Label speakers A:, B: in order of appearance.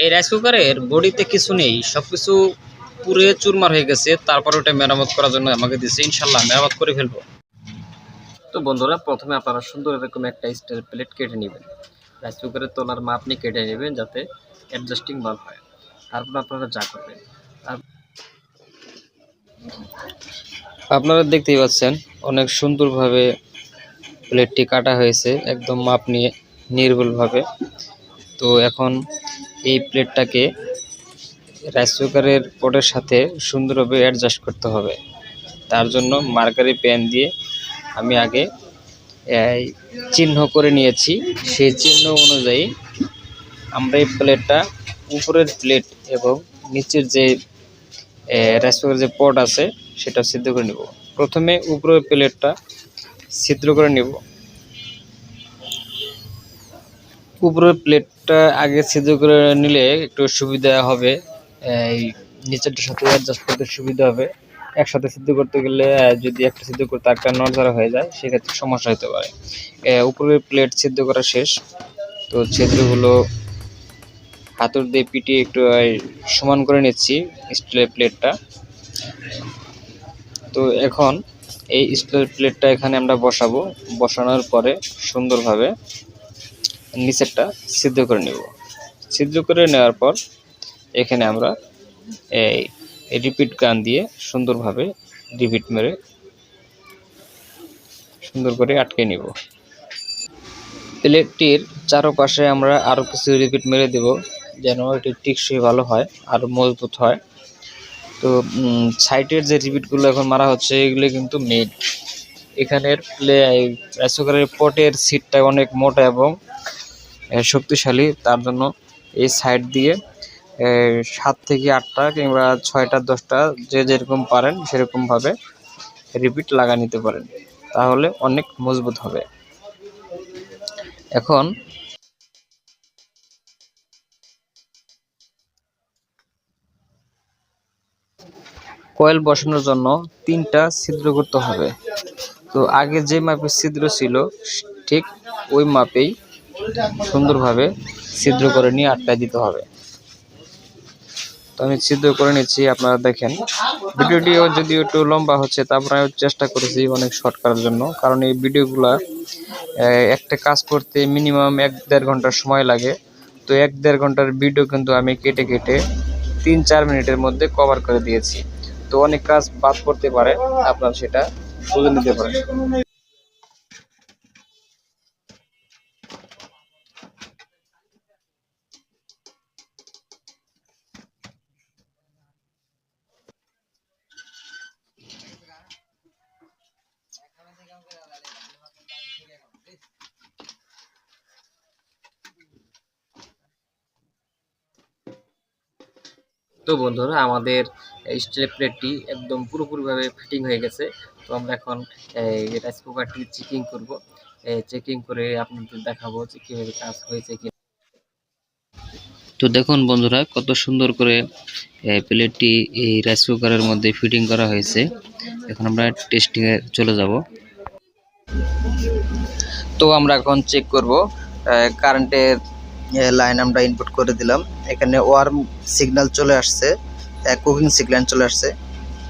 A: এই রাইস কুকারের বডিতে কিছু নেই, সবকিছু পুরে চুরমার হয়ে গেছে। তারপর ওটা মেরামত করার জন্য আমাকে দিচ্ছে, ইনশাল্লাহ মেরামত করে ফেলবো। তো বন্ধুরা, প্রথমে আপনারা সুন্দর এরকম একটা স্টিল প্লেট কেটে নেবেন। রাইস কুকারের তলার মাপ নিয়ে কেটে নেবেন যাতে অ্যাডজাস্টিং ভালো হয়। তারপর আপনারা যা করবেন, আপনারা দেখতেই পাচ্ছেন অনেক সুন্দরভাবে প্লেটটি কাটা হয়েছে, একদম মাপ নিয়ে নির্ভুলভাবে। তো এখন এই প্লেটটাকে রাইস কুকারের পটের সাথে সুন্দরভাবে অ্যাডজাস্ট করতে হবে। তার জন্য মার্কারি পেন দিয়ে আমি আগে চিহ্ন করে নিয়েছি। সেই চিহ্ন অনুযায়ী আমরা এই প্লেটটা, উপরের প্লেট এবং নিচের যে রাইস কুকারের যে পট আছে সেটা সিদ্ধ করে নেব। প্রথমে উপরের প্লেটটা ছিদ্র করে নেব। উপরের প্লেটটা আগে ছিদ্র করে নিলে একটু সুবিধা হবে, এই নিচেরটার সাথে অ্যাডজাস্ট করতে সুবিধা হবে। একসাথে সিদ্ধ করতে গেলে যদি একটা সিদ্ধ করতে একটা নড়াচড়া হয়ে যায়, সেক্ষেত্রে সমস্যা হতে পারে। উপরের প্লেট সিদ্ধ করা শেষ। তো ছিদ্রগুলো হাতুড় দিয়ে পিটিয়ে একটু সমান করে নিচ্ছি স্টিলের প্লেটটা। তো এখন এই স্টিলের প্লেটটা এখানে আমরা বসাবো। বসানোর পরে সুন্দরভাবে নিচেরটা সিদ্ধ করে নেব। সিদ্ধ করে নেওয়ার পর এখানে আমরা এই রিপিট গান দিয়ে সুন্দরভাবে রিপিট মেরে সুন্দর করে আটকে নিব। প্লেটটির চারপাশে আমরা আরও কিছু রিপিট মেরে দেব, যেন এটি টিকসই ভালো হয় আর মজবুত হয়। তো সাইডের যে রিপিটগুলো এখন মারা হচ্ছে, এগুলো কিন্তু মেইন। এখানের রাইস কুকারের পটের সিটটা অনেক মোটা এবং শক্তিশালী। তার জন্য এই সাইড দিয়ে 7 থেকে 8টা কিংবা 6টা 10টা যে যেরকম পারেন সেরকমভাবে রিপিট লাগা নিতে পারেন, তাহলে অনেক মজবুত হবে। এখন কয়েল বসানোর জন্য 3টা ছিদ্র করতে হবে। তো আগে যে মাপের ছিদ্র ছিল ঠিক ওই মাপেই সুন্দরভাবে ছিদ্র করে নিয়ে আটকায় দিতে হবে। তো আমি ছিদ্র করে নিচ্ছি, আপনারা দেখেন। ভিডিওটিও যদি একটু লম্বা হচ্ছে, তারপরে আমি চেষ্টা করেছি অনেক শর্ট করার জন্য, কারণ এই ভিডিওগুলা একটা কাজ করতে মিনিমাম 1-1.5 ঘন্টা সময় লাগে। তো 1-1.5 ঘন্টার ভিডিও কিন্তু আমি কেটে কেটে 3-4 মিনিটের মধ্যে কভার করে দিয়েছি। তো অনেক কাজ বাদ করতে পারে, আপনারা সেটা বুঝে নিতে পারেন। তো বন্ধুরা, আমাদের স্টিলের প্লেটটি একদম পুরোপুরিভাবে ফিটিং হয়ে গেছে। তো আমরা এখন এই রাইস কুকারটি চেকিং করব। চেকিং করে আপনাদের দেখাবো যে কীভাবে কাজ হয়েছে কি। তো দেখুন বন্ধুরা, কত সুন্দর করে প্লেটটি এই রাইস কুকারের মধ্যে ফিটিং করা হয়েছে। এখন আমরা টেস্টিংয়ে চলে যাব। তো আমরা এখন চেক করব। কারেন্টের লাইন আমরা ইনপুট করে দিলাম। এখানে ওয়ার্ম সিগন্যাল চলে আসছে, কুকিং সিগন্যাল চলে আসছে।